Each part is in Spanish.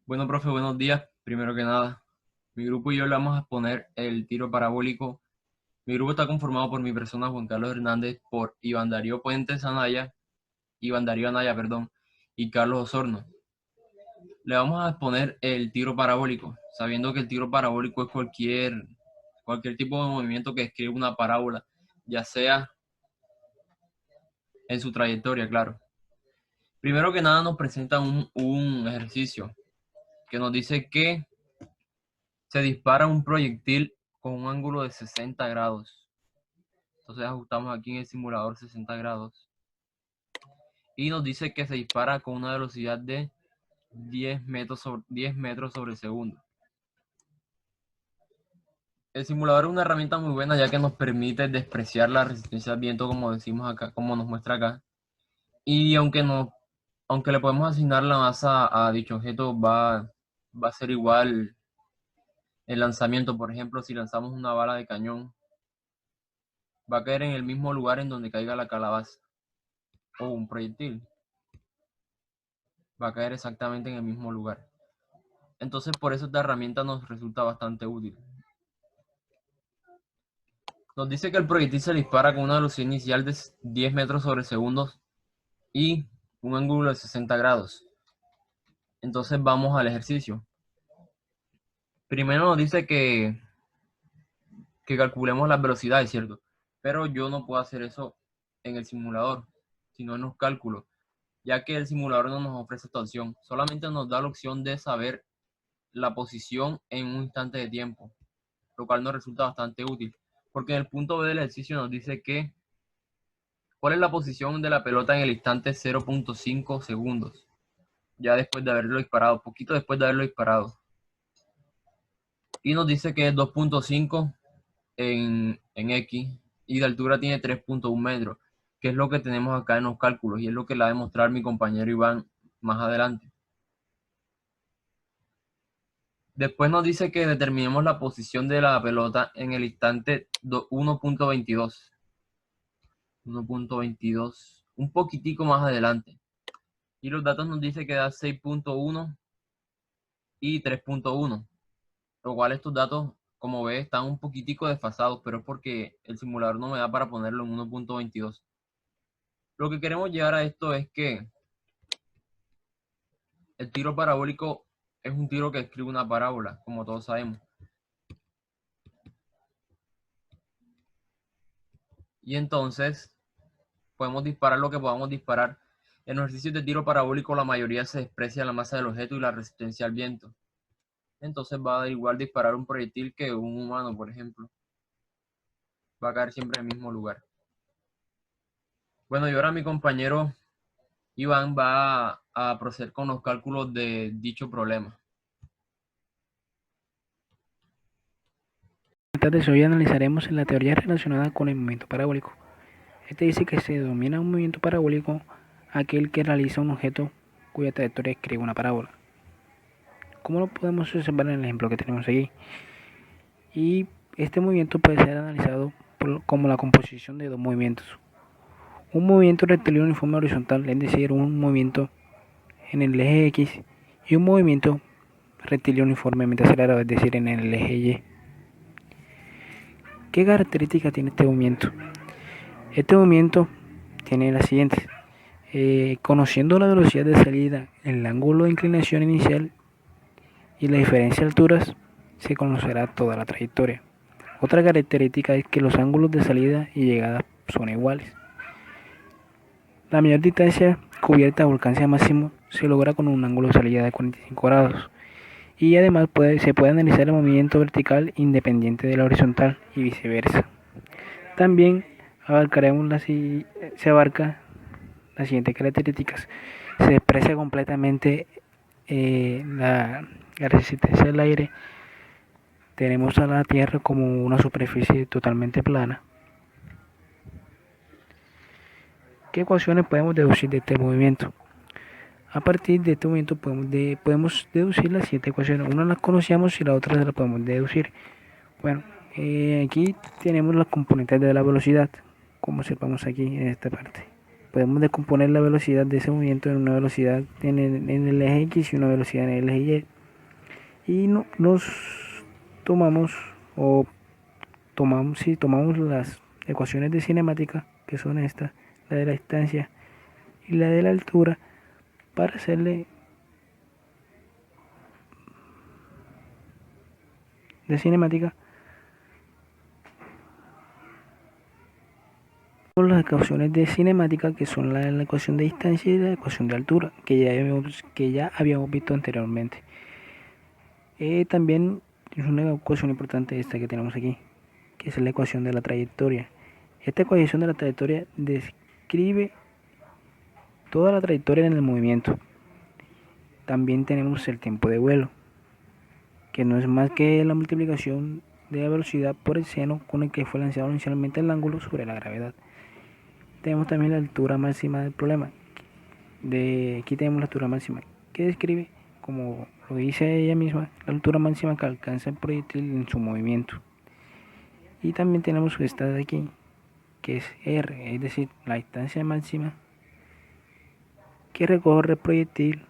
Bueno, profe, buenos días. Primero que nada, mi grupo y yo le vamos a exponer el tiro parabólico. Mi grupo está conformado por mi persona, Juan Carlos Hernández, por Iván Darío Puentes Anaya, Iván Darío Anaya, perdón, y Carlos Osorno. Le vamos a exponer el tiro parabólico, sabiendo que el tiro parabólico es cualquier tipo de movimiento que describe una parábola, ya sea en su trayectoria, claro. Primero que nada nos presenta un ejercicio que nos dice que se dispara un proyectil con un ángulo de 60 grados. Entonces ajustamos aquí en el simulador 60 grados. Y nos dice que se dispara con una velocidad de 10 metros sobre segundo. El simulador es una herramienta muy buena ya que nos permite despreciar la resistencia al viento, como decimos acá, como nos muestra acá. Y aunque le podemos asignar la masa a dicho objeto, va a ser igual el lanzamiento. Por ejemplo, si lanzamos una bala de cañón, va a caer en el mismo lugar en donde caiga la calabaza o un proyectil. Va a caer exactamente en el mismo lugar. Entonces, por eso esta herramienta nos resulta bastante útil. Nos dice que el proyectil se dispara con una velocidad inicial de 10 metros sobre segundos y un ángulo de 60 grados. Entonces vamos al ejercicio. Primero nos dice que calculemos las velocidades, ¿cierto? Pero yo no puedo hacer eso en el simulador, sino en los cálculos, ya que el simulador no nos ofrece esta opción. Solamente nos da la opción de saber la posición en un instante de tiempo, lo cual nos resulta bastante útil, porque en el punto B del ejercicio nos dice que cuál es la posición de la pelota en el instante 0.5 segundos, ya después de haberlo disparado, poquito después de haberlo disparado. Y nos dice que es 2.5 en X y de altura tiene 3.1 metros, que es lo que tenemos acá en los cálculos y es lo que le va a demostrar mi compañero Iván más adelante. Después nos dice que determinemos la posición de la pelota en el instante 1.22. 1.22, un poquitico más adelante. Y los datos nos dice que da 6.1 y 3.1, lo cual estos datos, como ves, están un poquitico desfasados, pero es porque el simulador no me da para ponerlo en 1.22. Lo que queremos llegar a esto es que el tiro parabólico es un tiro que escribe una parábola, como todos sabemos. Y entonces podemos disparar lo que podamos disparar. En los ejercicios de tiro parabólico la mayoría se desprecia la masa del objeto y la resistencia al viento. Entonces va a dar igual disparar un proyectil que un humano, por ejemplo. Va a caer siempre en el mismo lugar. Bueno, y ahora mi compañero Iván va a proceder con los cálculos de dicho problema. Buenas tardes, hoy analizaremos la teoría relacionada con el movimiento parabólico. Este dice que se denomina un movimiento parabólico aquel que realiza un objeto cuya trayectoria escribe una parábola. ¿Cómo lo podemos observar en el ejemplo que tenemos aquí? Y este movimiento puede ser analizado como la composición de dos movimientos. Un movimiento rectilíneo uniforme horizontal, es decir, un movimiento en el eje X, y un movimiento rectilíneo uniformemente acelerado, es decir, en el eje Y. ¿Qué características tiene este movimiento? Este movimiento tiene las siguientes. Conociendo la velocidad de salida, el ángulo de inclinación inicial y la diferencia de alturas, se conocerá toda la trayectoria. Otra característica es que los ángulos de salida y llegada son iguales. La mayor distancia cubierta o alcance máximo se logra con un ángulo de salida de 45 grados. Y además se puede analizar el movimiento vertical independiente de la horizontal y viceversa. También se abarca las siguientes características. Se expresa completamente la resistencia del aire. Tenemos a la Tierra como una superficie totalmente plana. ¿Qué ecuaciones podemos deducir de este movimiento? A partir de este movimiento podemos deducir las siguientes ecuaciones. Una las conocíamos y la otra la podemos deducir. Bueno, aquí tenemos las componentes de la velocidad, como observamos aquí en esta parte. Podemos descomponer la velocidad de ese movimiento en una velocidad en el eje X y una velocidad en el eje Y. y nos tomamos tomamos las ecuaciones de cinemática, que son estas, la de la distancia y la de la altura, para hacerle de cinemática con las ecuaciones de cinemática, que son la ecuación de distancia y la ecuación de altura, que ya habíamos visto anteriormente. También es una ecuación importante esta que tenemos aquí, que es la ecuación de la trayectoria. Esta ecuación de la trayectoria describe toda la trayectoria en el movimiento. También tenemos el tiempo de vuelo, que no es más que la multiplicación de la velocidad por el seno con el que fue lanzado inicialmente el ángulo sobre la gravedad. Tenemos también la altura máxima del problema. Aquí tenemos la altura máxima, que describe, como lo dice ella misma, la altura máxima que alcanza el proyectil en su movimiento. Y también tenemos esta de aquí, que es R, es decir, la distancia máxima que recorre el proyectil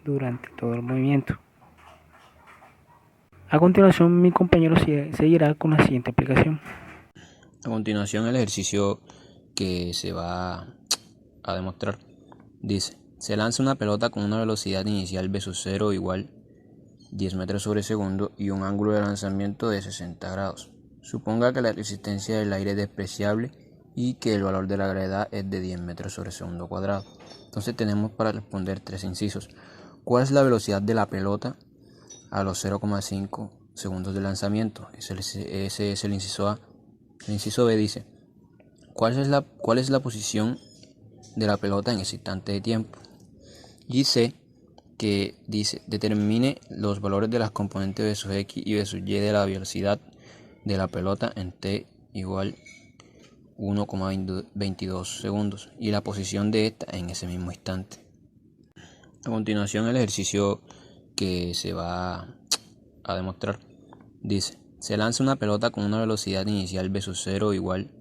durante todo el movimiento. A continuación, mi compañero seguirá con la siguiente aplicación. A continuación, el ejercicio que se va a demostrar dice: se lanza una pelota con una velocidad inicial v sub 0 igual 10 metros sobre segundo y un ángulo de lanzamiento de 60 grados. Suponga que la resistencia del aire es despreciable y que el valor de la gravedad es de 10 metros sobre segundo cuadrado. Entonces tenemos para responder tres incisos. ¿Cuál es la velocidad de la pelota a los 0,5 segundos de lanzamiento? Ese es el inciso A. El inciso B dice: ¿cuál es la posición de la pelota en ese instante de tiempo? Y C, que dice: determine los valores de las componentes v sub x y v sub y de la velocidad de la pelota en t igual 1,22 segundos y la posición de esta en ese mismo instante. A continuación, el ejercicio que se va a demostrar dice: se lanza una pelota con una velocidad inicial v sub 0 igual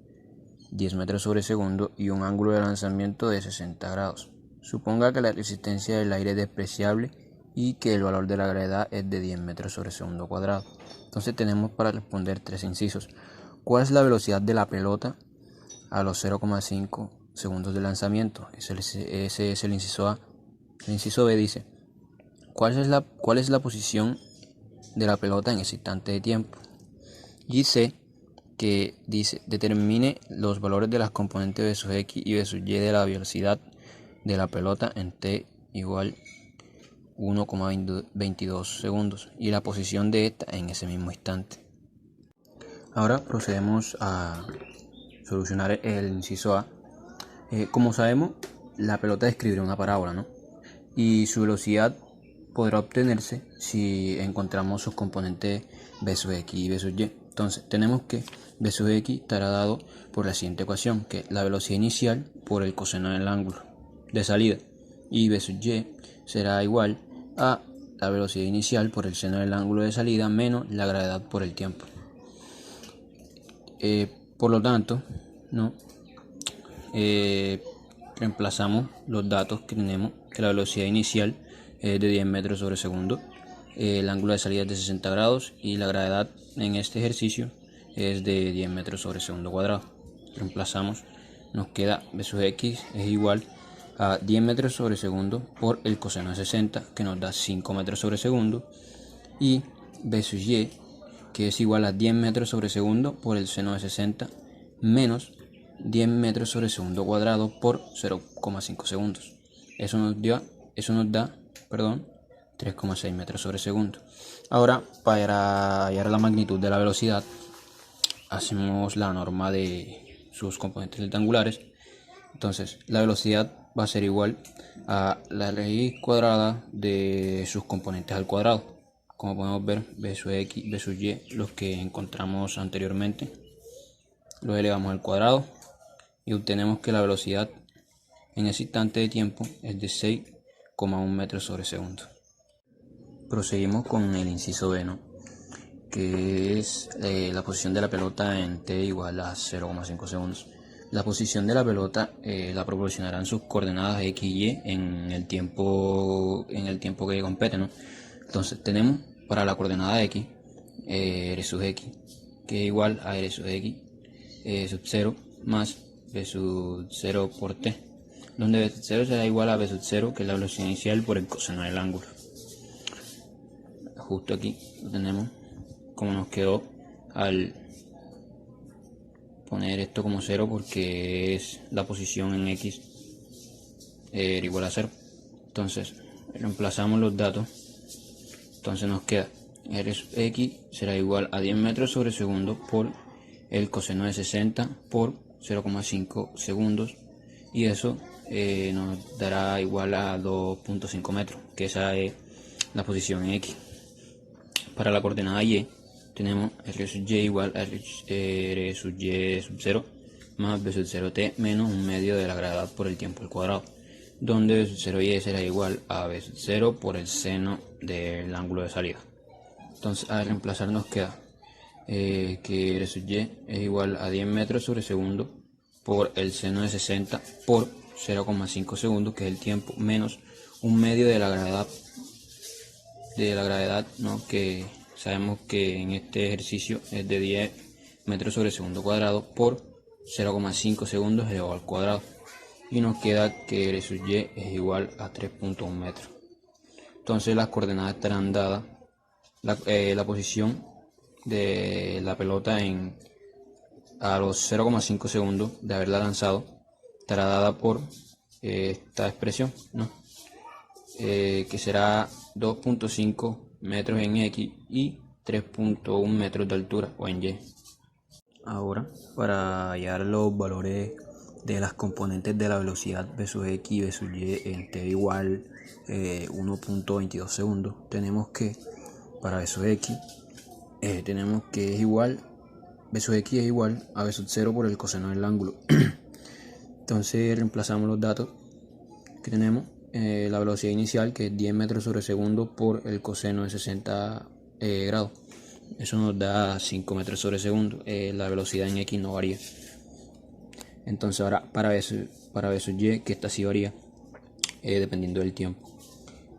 10 metros sobre segundo y un ángulo de lanzamiento de 60 grados. Suponga que la resistencia del aire es despreciable y que el valor de la gravedad es de 10 metros sobre segundo cuadrado. Entonces tenemos para responder tres incisos. ¿Cuál es la velocidad de la pelota a los 0,5 segundos de lanzamiento? Ese es el inciso A. El inciso B dice: ¿cuál es la posición de la pelota en ese instante de tiempo? Y C, que dice: determine los valores de las componentes v sub x y v sub y de la velocidad de la pelota en t igual 1,22 segundos y la posición de esta en ese mismo instante. Ahora procedemos a solucionar el inciso A. Como sabemos, la pelota describirá una parábola, ¿no? Y su velocidad podrá obtenerse si encontramos sus componentes v sub x y v sub y. Entonces tenemos que v sub x estará dado por la siguiente ecuación, que es la velocidad inicial por el coseno del ángulo de salida, y v sub y será igual a la velocidad inicial por el seno del ángulo de salida menos la gravedad por el tiempo. Por lo tanto, ¿no? Reemplazamos los datos que tenemos, que la velocidad inicial es de 10 metros sobre segundo, el ángulo de salida es de 60 grados y la gravedad en este ejercicio es de 10 metros sobre segundo cuadrado. Reemplazamos, nos queda v sub x es igual a 10 metros sobre segundo por el coseno de 60, que nos da 5 metros sobre segundo, y v sub y, que es igual a 10 metros sobre segundo por el seno de 60 menos 10 metros sobre segundo cuadrado por 0,5 segundos. Eso nos da 3,6 metros sobre segundo. Ahora, para hallar la magnitud de la velocidad, hacemos la norma de sus componentes rectangulares. Entonces, la velocidad va a ser igual a la raíz cuadrada de sus componentes al cuadrado. Como podemos ver, v sub x, v sub y, los que encontramos anteriormente, los elevamos al cuadrado y obtenemos que la velocidad en ese instante de tiempo es de 6,1 metros sobre segundo. Proseguimos con el inciso B, ¿no? Que es la posición de la pelota en t igual a 0,5 segundos. La posición de la pelota la proporcionarán sus coordenadas x y y en el tiempo que compete, ¿no? Entonces tenemos para la coordenada x, r sub x, que es igual a r sub x sub 0 más b sub 0 por t, donde b sub 0 será igual a b sub 0, que es la velocidad inicial por el coseno del ángulo. Justo aquí lo tenemos como nos quedó al poner esto como 0, porque es la posición en x era igual a 0. Entonces reemplazamos los datos. Entonces nos queda r sub x será igual a 10 metros sobre segundo por el coseno de 60 por 0,5 segundos, y eso nos dará igual a 2.5 metros, que esa es la posición en x. Para la coordenada y tenemos r sub y igual a r sub y sub 0 más b sub 0t menos un medio de la gravedad por el tiempo al cuadrado, donde b sub 0y será igual a b sub 0 por el seno del ángulo de salida. Entonces, al reemplazar nos queda que r sub y es igual a 10 metros sobre segundo por el seno de 60 por 0,5 segundos, que es el tiempo, menos un medio de la gravedad, ¿no? Que sabemos que en este ejercicio es de 10 metros sobre segundo cuadrado por 0,5 segundos elevado al cuadrado, y nos queda que r sub y es igual a 3.1 metros. Entonces las coordenadas estarán dadas, la posición de la pelota a los 0,5 segundos de haberla lanzado estará dada por esta expresión, ¿no? Que será 2.5 metros en x y 3.1 metros de altura, o en y. Ahora, para hallar los valores de las componentes de la velocidad v sub x y v sub y en t igual 1.22 segundos, tenemos que para v sub x tenemos que es igual, v sub x es igual a v sub 0 por el coseno del ángulo. Entonces reemplazamos los datos que tenemos. La velocidad inicial, que es 10 metros sobre segundo por el coseno de 60 grados. Eso nos da 5 metros sobre segundo. La velocidad en x no varía. Entonces ahora para v sub y, que esta sí varía dependiendo del tiempo,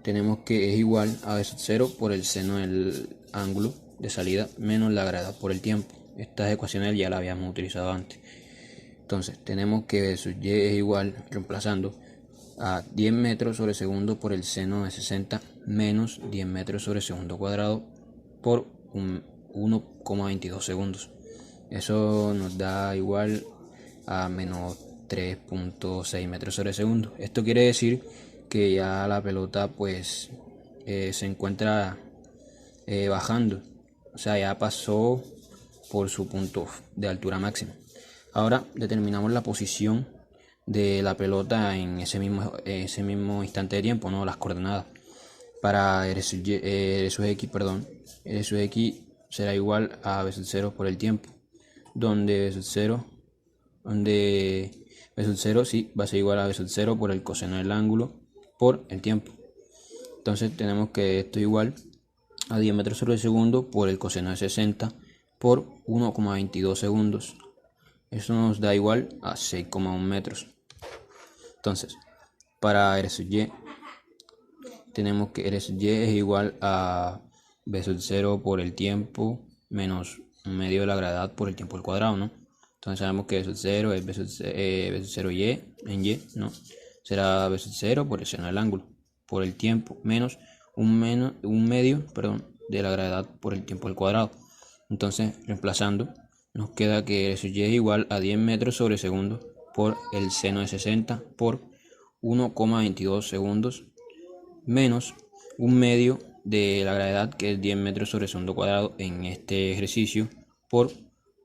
tenemos que es igual a v sub 0 por el seno del ángulo de salida menos la gravedad por el tiempo. Estas ecuaciones ya las habíamos utilizado antes. Entonces tenemos que v sub y es igual, reemplazando, a 10 metros sobre segundo por el seno de 60 menos 10 metros sobre segundo cuadrado por 1,22 segundos. Eso nos da igual a menos 3.6 metros sobre segundo. Esto quiere decir que ya la pelota pues se encuentra bajando, o sea, ya pasó por su punto de altura máxima. Ahora determinamos la posición de la pelota en ese mismo instante de tiempo, ¿no? Las coordenadas. Para r sub x, r sub x será igual a v sub 0 por el tiempo, donde v sub 0 sí va a ser igual a v sub 0 por el coseno del ángulo por el tiempo. Entonces tenemos que esto es igual a 10 metros sobre segundo por el coseno de 60 por 1,22 segundos. Eso nos da igual a 6,1 metros. Entonces, para r sub y, tenemos que r sub y es igual a v sub 0 por el tiempo menos un medio de la gravedad por el tiempo al cuadrado, ¿no? Entonces sabemos que v sub 0 es v sub 0 y en y, ¿no? Será v sub 0 por el seno del ángulo por el tiempo menos un medio de la gravedad por el tiempo al cuadrado. Entonces, reemplazando, nos queda que r sub y es igual a 10 metros sobre segundo por el seno de 60 por 1,22 segundos menos un medio de la gravedad, que es 10 metros sobre segundo cuadrado en este ejercicio, por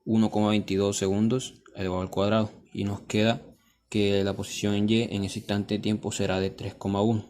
1,22 segundos elevado al cuadrado, y nos queda que la posición en y en ese instante de tiempo será de 3,1.